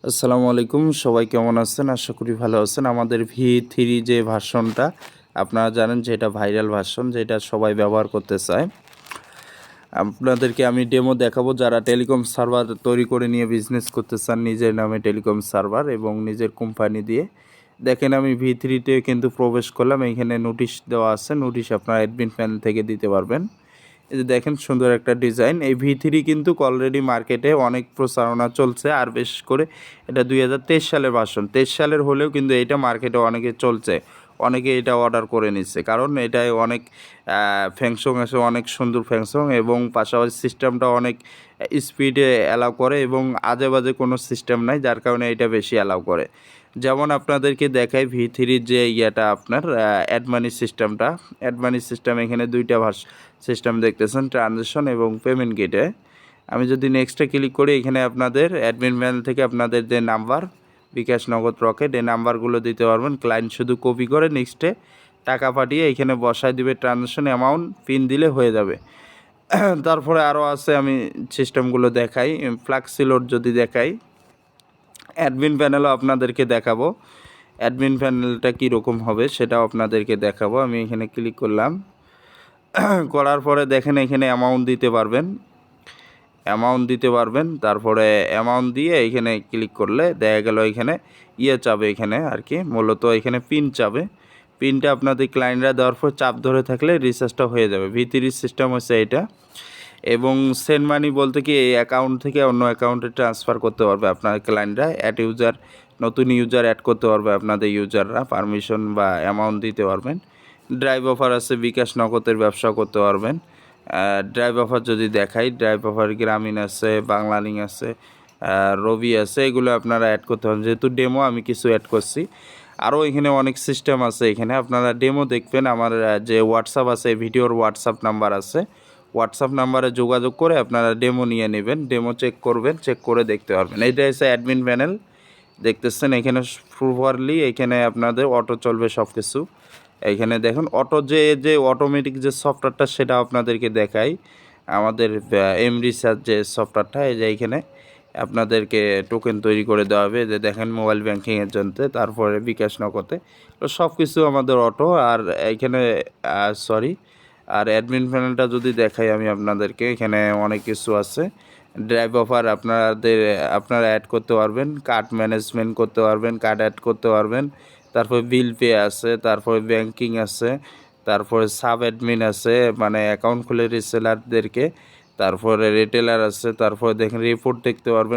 আসসালামু আলাইকুম, সবাই কেমন আছেন? আশা করি ভালো আছেন। আমাদের V3 যে ভার্সনটা আপনারা জানেন যে এটা ভাইরাল ভার্সন, যেটা সবাই ব্যবহার করতে চায়। আপনাদেরকে আমি ডেমো দেখাবো, যারা টেলিকম সার্ভার তৈরি করে নিয়ে বিজনেস করতে চান নিজের নামে টেলিকম সার্ভার এবং নিজের কোম্পানি দিয়ে। দেখেন আমি V3-তে কিন্তু প্রবেশ করলাম, এখানে নোটিশ দেওয়া আছে, নোটিশ আপনারা অ্যাডমিন প্যানেল থেকে দিতে পারবেন। এই যে দেখেন সুন্দর একটা ডিজাইন। এই V3 কিন্তু অলরেডি মার্কেটে অনেক প্রচারণা চলছে, আর বেশ করে এটা 2023 সালের ভার্সন, 23 সালের হলেও কিন্তু এটা মার্কেটে অনেকে চলছে, অনেকে এটা অর্ডার করে নিচ্ছে, কারণ এটায় অনেক ফ্যাংশন আছে, অনেক সুন্দর ফ্যাংশন, এবং পাশাপাশি সিস্টেমটা অনেক স্পিডে অ্যালাউ করে এবং আজে বাজে কোনো সিস্টেম নাই, যার কারণে এটা বেশি অ্যালাউ করে। যেমন আপনাদেরকে দেখাই V3 যে ইয়েটা আপনার অ্যাডমানি সিস্টেমটা। অ্যাডমানি সিস্টেম এখানে দুইটা সিস্টেম দেখতেছেন, ট্রানজ্যাকশন এবং পেমেন্ট গেটে। আমি যদি নেক্সটে ক্লিক করি, এখানে আপনাদের অ্যাডমিন প্যানেল থেকে আপনাদের যে নাম্বার, বিকাশ, নগদ, রকেট, এই নাম্বারগুলো দিতে পারবেন। ক্লায়েন্ট শুধু কপি করে নেক্সটে টাকা পাঠিয়ে এখানে বসায় দিবে, ট্রানজ্যাকশন অ্যামাউন্ট পিন দিলে হয়ে যাবে। তারপরে আরও আছে, আমি সিস্টেমগুলো দেখাই। ফ্লাক্সি লোড যদি দেখাই, অ্যাডমিন প্যানেলও আপনাদেরকে দেখাবো। অ্যাডমিন প্যানেলটা কীরকম হবে সেটাও আপনাদেরকে দেখাবো। আমি এখানে ক্লিক করলাম, করার পরে দেখেন এখানে অ্যামাউন্ট দিতে পারবেন। তারপরে অ্যামাউন্ট দিয়ে এখানে ক্লিক করলে দেখা গেল এখানে চাবে, এখানে আর কি মূলত এখানে পিন চাবে। পিনটা আপনাদের ক্লায়েন্টরা দেওয়ার পর চাপ ধরে থাকলে রিচার্জটা হয়ে যাবে। V3 সিস্টেম হচ্ছে এটা। এবং সেন্ড মানি বলতে কি, এই অ্যাকাউন্ট থেকে অন্য অ্যাকাউন্টে ট্রান্সফার করতে পারবে আপনার ক্লায়েন্টরা। নতুন ইউজার অ্যাড করতে পারবে আপনাদের ইউজাররা, পারমিশন বা অ্যামাউন্ট দিতে পারবেন। ড্রাইভ অফার আছে, বিকাশ, নগদের ব্যবসা করতে পারবেন। ড্রাইভ অফার যদি দেখাই, ড্রাইভ অফার গ্রামীণ আছে, বাংলালিংক আছে, রবি আছে, এগুলো আপনারা অ্যাড করতে পারেন। যেহেতু ডেমো আমি কিছু অ্যাড করছি, আরও এখানে অনেক সিস্টেম আছে। এখানে আপনারা ডেমো দেখবেন। আমার যে হোয়াটসঅ্যাপ আছে, ভিডিওর হোয়াটসঅ্যাপ নাম্বার আছে, হোয়াটসঅ্যাপ নাম্বারে যোগাযোগ করে আপনারা ডেমো নিয়ে নেবেন, ডেমো চেক করবেন, চেক করে দেখতে পারবেন। এইটা হচ্ছে অ্যাডমিন প্যানেল, দেখতেছেন এখানে প্রপারলি এখানে আপনাদের অটো চলবে সব কিছু। এইখানে দেখুন অটো যে অটোমেটিক যে সফটওয়্যারটা, সেটা আপনাদেরকে দেখাই। আমাদের রিচার্জ যে সফটওয়্যারটা, এই যে এইখানে আপনাদেরকে টোকেন তৈরি করে দেওয়া হবে, যে দেখেন মোবাইল ব্যাঙ্কিংয়ের জন্য, তারপরে বিকাশ, নগদে, তো সব কিছু আমাদের অটো। আর এইখানে আর অ্যাডমিন প্যানেলটা যদি দেখাই আমি আপনাদেরকে, এখানে অনেক কিছু আছে। ড্রাইভ অফার আপনারা অ্যাড করতে পারবেন, কার্ড ম্যানেজমেন্ট করতে পারবেন, কার্ড অ্যাড করতে পারবেন। তারপরে বিল পে আছে, তারপরে ব্যাংকিং আছে, তারপরে সাব অ্যাডমিন আছে, মানে অ্যাকাউন্ট খুলে রিসেলারদেরকে, তারপরে রিটেলার আছে, তারপরে দেখেন রিপোর্ট দেখতে পারবেন।